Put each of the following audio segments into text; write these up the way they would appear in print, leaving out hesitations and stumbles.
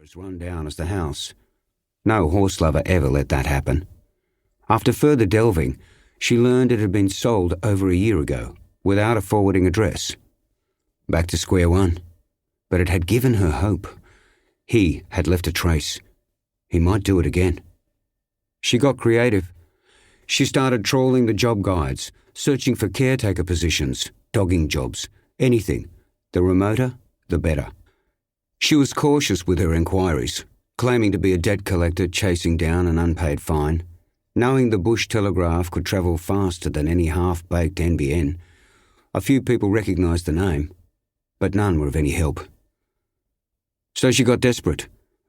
as run down as the house. No horse lover ever let that happen. After further delving, she learned it had been sold over a year ago, without a forwarding address. Back to square one. But it had given her hope. He had left a trace. He might do it again. She got creative. She started trawling the job guides, searching for caretaker positions, dogging jobs, anything. The remoter, the better. She was cautious with her inquiries, claiming to be a debt collector chasing down an unpaid fine. Knowing the Bush Telegraph could travel faster than any half-baked NBN, a few people recognised the name, but none were of any help. So she got desperate,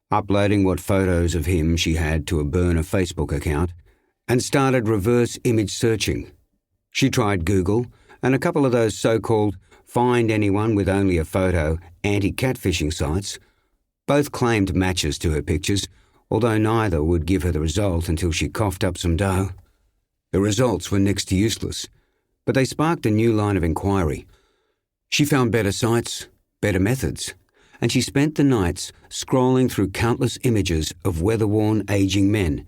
uploading what photos of him she had to a burner Facebook account, and started reverse image searching. She tried Google and a couple of those so-called find anyone with only a photo anti-catfishing sites. Both claimed matches to her pictures, although neither would give her the result until she coughed up some dough. The results were next to useless, but they sparked a new line of inquiry. She found better sites, better methods, and she spent the nights scrolling through countless images of weather-worn aging men,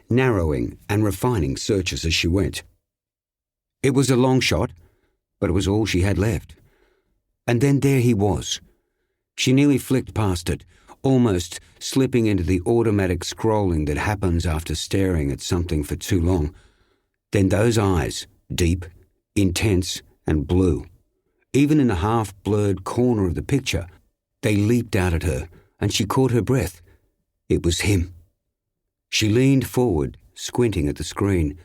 narrowing and refining searches as she went. It was a long shot, but it was all she had left. And then there he was. She nearly flicked past it, almost slipping into the automatic scrolling that happens after staring at something for too long. Then those eyes, deep, intense, and blue. Even in a half-blurred corner of the picture, they leaped out at her, and she caught her breath. It was him. She leaned forward, squinting at the screen.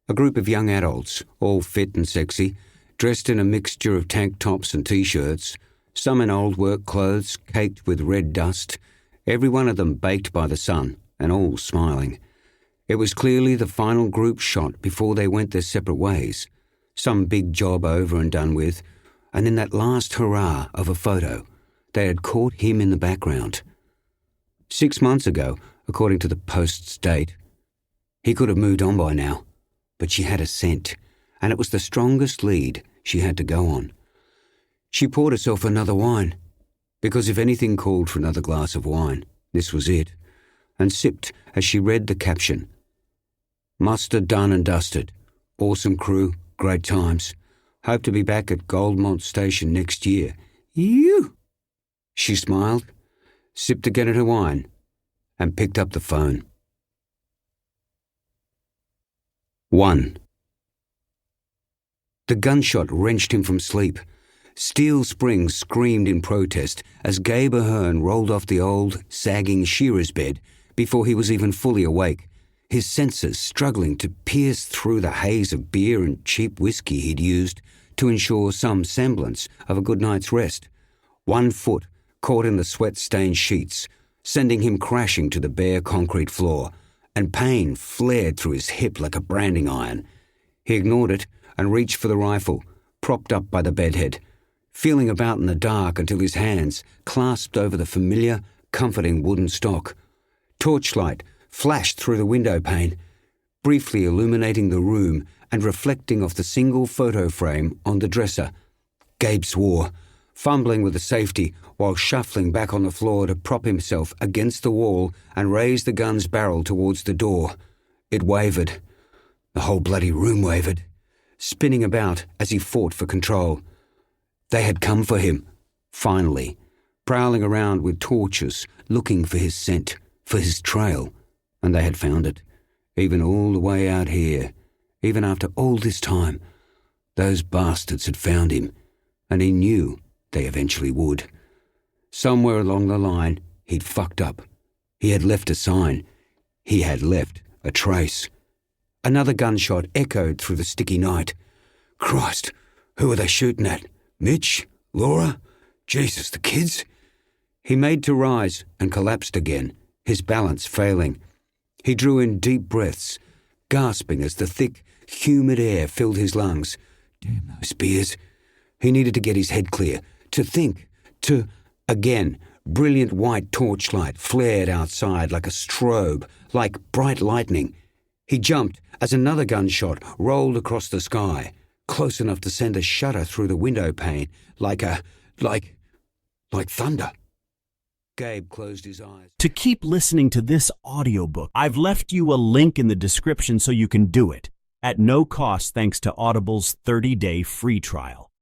A group of young adults, all fit and sexy, dressed in a mixture of tank tops and T-shirts, some in old work clothes caked with red dust, every one of them baked by the sun, and all smiling. It was clearly the final group shot before they went their separate ways, some big job over and done with, and in that last hurrah of a photo, they had caught him in the background. 6 months ago, according to the Post's date. He could have moved on by now, but she had a scent, and it was the strongest lead she had to go on. She poured herself another wine, because if anything called for another glass of wine, this was it, and sipped as she read the caption. Muster done and dusted. Awesome crew, great times. Hope to be back at Goldmont Station next year. You! She smiled, sipped again at her wine, and picked up the phone. 1. The gunshot wrenched him from sleep. Steel springs screamed in protest as Gabe Ahern rolled off the old, sagging shearer's bed before he was even fully awake, his senses struggling to pierce through the haze of beer and cheap whiskey he'd used to ensure some semblance of a good night's rest. 1 foot caught in the sweat-stained sheets, sending him crashing to the bare concrete floor, and pain flared through his hip like a branding iron. He ignored it and reached for the rifle, propped up by the bedhead, feeling about in the dark until his hands clasped over the familiar, comforting wooden stock. Torchlight flashed through the window pane, briefly illuminating the room and reflecting off the single photo frame on the dresser. Gabe swore, fumbling with the safety while shuffling back on the floor to prop himself against the wall and raise the gun's barrel towards the door. It wavered. The whole bloody room wavered, spinning about as he fought for control. They had come for him, finally, prowling around with torches, looking for his scent, for his trail, and they had found it, even all the way out here, even after all this time. Those bastards had found him, and he knew they eventually would. Somewhere along the line, he'd fucked up. He had left a sign. He had left a trace. Another gunshot echoed through the sticky night. Christ, who are they shooting at? Mitch? Laura? Jesus, the kids? He made to rise and collapsed again, his balance failing. He drew in deep breaths, gasping as the thick, humid air filled his lungs. Damn those beers. He needed to get his head clear, to think, to... Again, brilliant white torchlight flared outside like a strobe, like bright lightning. He jumped as another gunshot rolled across the sky, close enough to send a shudder through the window pane, like thunder. Gabe closed his eyes. To keep listening to this audiobook, I've left you a link in the description so you can do it, at no cost thanks to Audible's 30-day free trial.